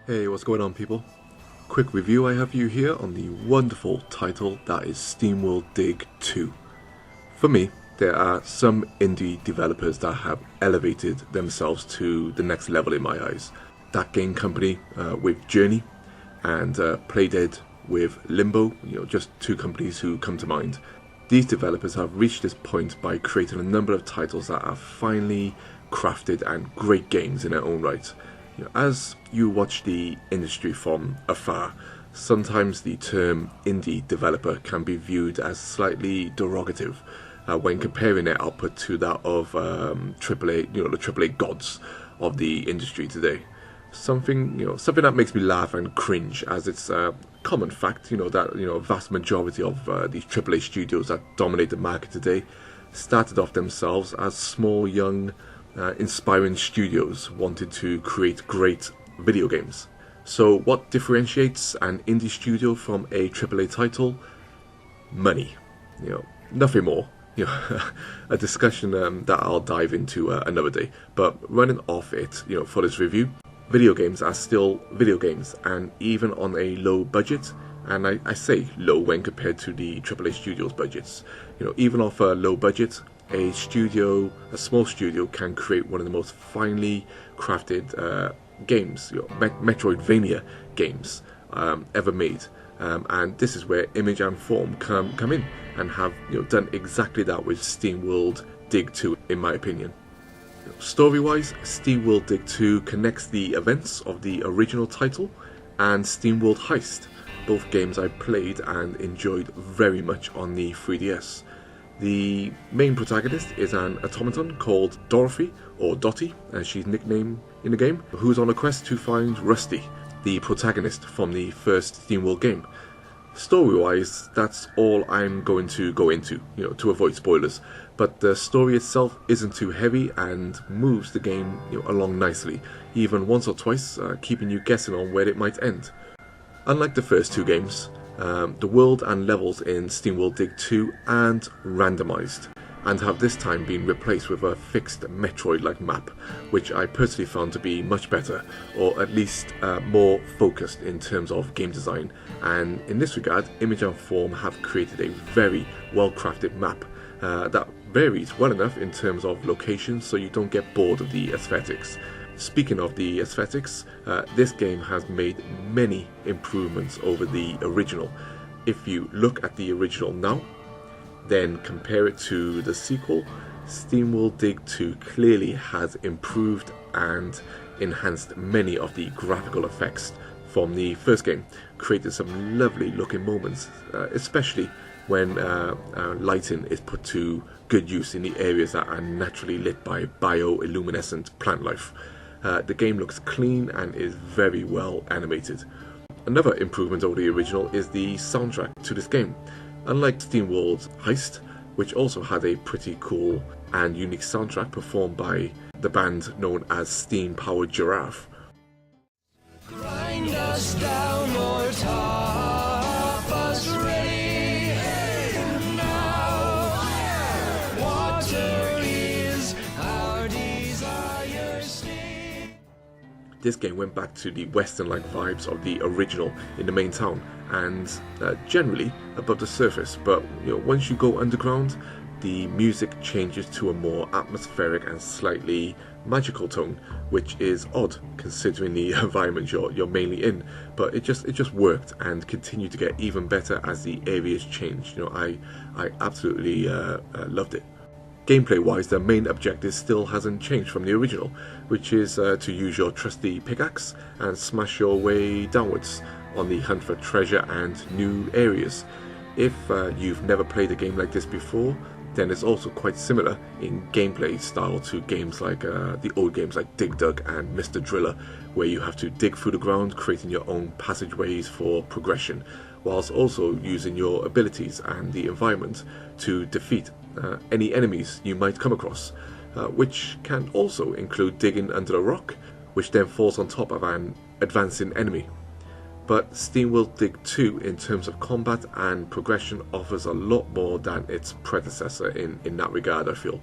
Hey, what's going on, people? Quick review I have for you here on the wonderful title that is SteamWorld Dig 2. For me, there are some indie developers that have elevated themselves to the next level in my eyes. That game company with Journey and Playdead with Limbo, just two companies who come to mind. These developers have reached this point by creating a number of titles that are finely crafted and great games in their own right. As you watch the industry from afar, sometimes the term indie developer can be viewed as slightly derogative when comparing their output to that of AAA, the AAA gods of the industry today. Something that makes me laugh and cringe, as it's a common fact, that a vast majority of these AAA studios that dominate the market today started off themselves as small, young, inspiring studios wanted to create great video games. So what differentiates an indie studio from a AAA title? Money. Nothing more. A discussion that I'll dive into another day. But running off it, for this review, video games are still video games, and even on a low budget, and I say low when compared to the AAA studios' budgets. Even off a low budget, a small studio can create one of the most finely crafted games, Metroidvania games ever made. And this is where Image and Form come in and have done exactly that with SteamWorld Dig 2, in my opinion. Story-wise, SteamWorld Dig 2 connects the events of the original title and SteamWorld Heist, both games I played and enjoyed very much on the 3DS. The main protagonist is an automaton called Dorothy, or Dottie, as she's nicknamed in the game, who's on a quest to find Rusty, the protagonist from the first SteamWorld game. Story-wise, that's all I'm going to go into, to avoid spoilers, but the story itself isn't too heavy and moves the game along nicely, even once or twice, keeping you guessing on where it might end. Unlike the first two games, the world and levels in SteamWorld Dig 2 aren't randomized, and have this time been replaced with a fixed Metroid-like map, which I personally found to be much better, or at least more focused in terms of game design. And in this regard, Image and Form have created a very well-crafted map that varies well enough in terms of location, so you don't get bored of the aesthetics. Speaking of the aesthetics, this game has made many improvements over the original. If you look at the original now, then compare it to the sequel, SteamWorld Dig 2 clearly has improved and enhanced many of the graphical effects from the first game, created some lovely looking moments, especially when lighting is put to good use in the areas that are naturally lit by bioluminescent plant life. The game looks clean and is very well animated. Another improvement over the original is the soundtrack to this game. Unlike SteamWorld's Heist, which also had a pretty cool and unique soundtrack performed by the band known as Steam Powered Giraffe. Grind us down or top us ready. Now, water is our desire state. This game went back to the western-like vibes of the original in the main town, and generally above the surface, but once you go underground, the music changes to a more atmospheric and slightly magical tone, which is odd considering the environment you're mainly in, but it just worked and continued to get even better as the areas changed. I absolutely loved it. Gameplay wise, the main objective still hasn't changed from the original, which is to use your trusty pickaxe and smash your way downwards on the hunt for treasure and new areas. If you've never played a game like this before, then it's also quite similar in gameplay style to games like the old games like Dig Dug and Mr. Driller, where you have to dig through the ground, creating your own passageways for progression, whilst also using your abilities and the environment to defeat any enemies you might come across, which can also include digging under a rock, which then falls on top of an advancing enemy. But SteamWorld Dig 2 in terms of combat and progression offers a lot more than its predecessor in that regard, I feel.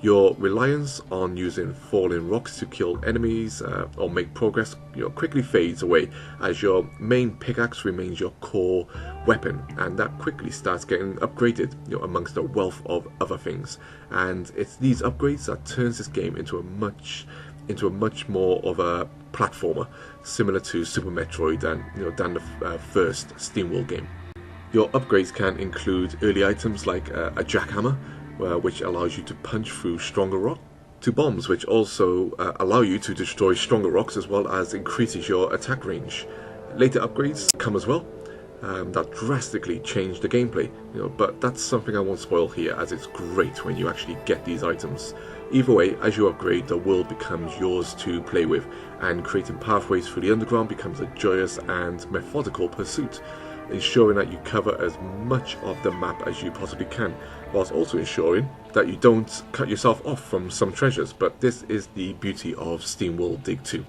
Your reliance on using falling rocks to kill enemies or make progress quickly fades away as your main pickaxe remains your core weapon, and that quickly starts getting upgraded amongst a wealth of other things. And it's these upgrades that turns this game into a much more of a platformer, similar to Super Metroid and than the first SteamWorld game. Your upgrades can include early items like a jackhammer, which allows you to punch through stronger rock, to bombs, which also allow you to destroy stronger rocks as well as increases your attack range. Later upgrades come as well that drastically change the gameplay, but that's something I won't spoil here, as it's great when you actually get these items. Either way, as you upgrade, the world becomes yours to play with, and creating pathways through the underground becomes a joyous and methodical pursuit, ensuring that you cover as much of the map as you possibly can, whilst also ensuring that you don't cut yourself off from some treasures. But this is the beauty of SteamWorld Dig 2.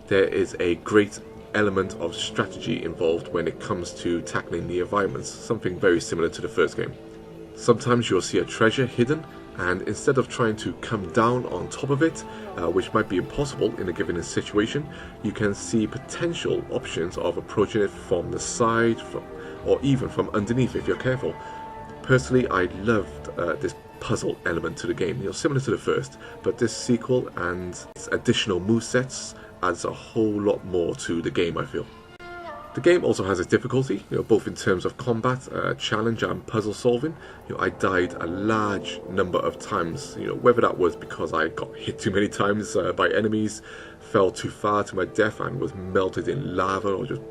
There is a great element of strategy involved when it comes to tackling the environments, something very similar to the first game. Sometimes you'll see a treasure hidden, and instead of trying to come down on top of it, which might be impossible in a given situation, you can see potential options of approaching it from the side, or even from underneath if you're careful. Personally, I loved this puzzle element to the game, similar to the first, but this sequel and its additional movesets adds a whole lot more to the game, I feel. The game also has its difficulty, both in terms of combat, challenge and puzzle solving. I died a large number of times, whether that was because I got hit too many times by enemies, fell too far to my death and was melted in lava, or just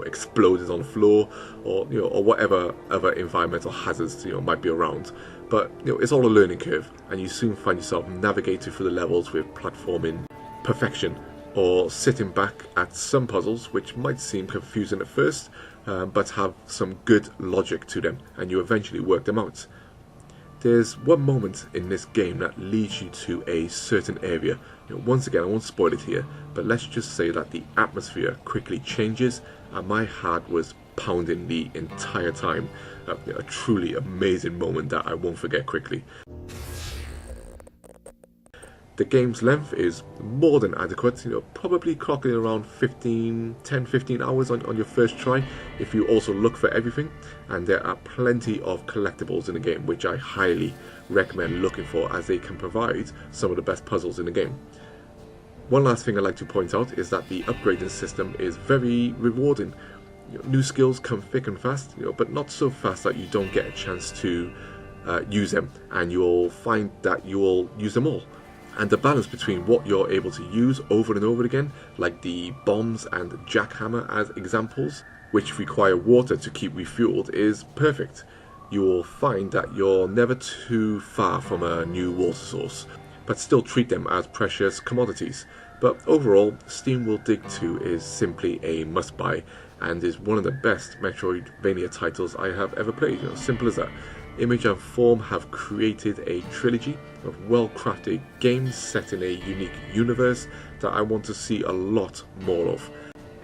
exploded on the floor, or whatever other environmental hazards might be around. But it's all a learning curve, and you soon find yourself navigating through the levels with platforming perfection, or sitting back at some puzzles which might seem confusing at first, but have some good logic to them, and you eventually work them out. There's one moment in this game that leads you to a certain area. Once again, I won't spoil it here, but let's just say that the atmosphere quickly changes, and my heart was pounding the entire time. A truly amazing moment that I won't forget quickly. The game's length is more than adequate, probably clocking around 10-15 hours on your first try if you also look for everything, and there are plenty of collectibles in the game which I highly recommend looking for, as they can provide some of the best puzzles in the game. One last thing I'd like to point out is that the upgrading system is very rewarding. New skills come thick and fast, but not so fast that you don't get a chance to use them, and you'll find that you will use them all. And the balance between what you're able to use over and over again, like the bombs and jackhammer as examples, which require water to keep refueled, is perfect. You will find that you're never too far from a new water source, but still treat them as precious commodities. But overall, SteamWorld Dig 2 is simply a must-buy, and is one of the best Metroidvania titles I have ever played. Simple as that. Image and Form have created a trilogy of well-crafted games set in a unique universe that I want to see a lot more of.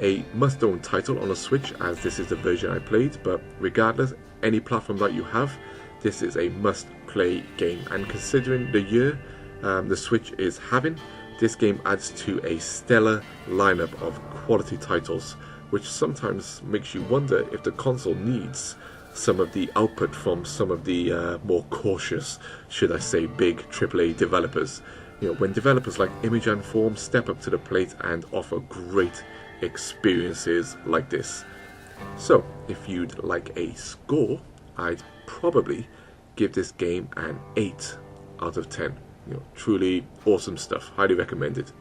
A must-own title on a Switch, as this is the version I played, but regardless, any platform that you have, this is a must-play game. And considering the year the Switch is having, this game adds to a stellar lineup of quality titles, which sometimes makes you wonder if the console needs some of the output from some of the more cautious, should I say, big AAA developers. When developers like Image and Form step up to the plate and offer great experiences like this. So, if you'd like a score, I'd probably give this game an 8 out of 10. Truly awesome stuff. Highly recommended.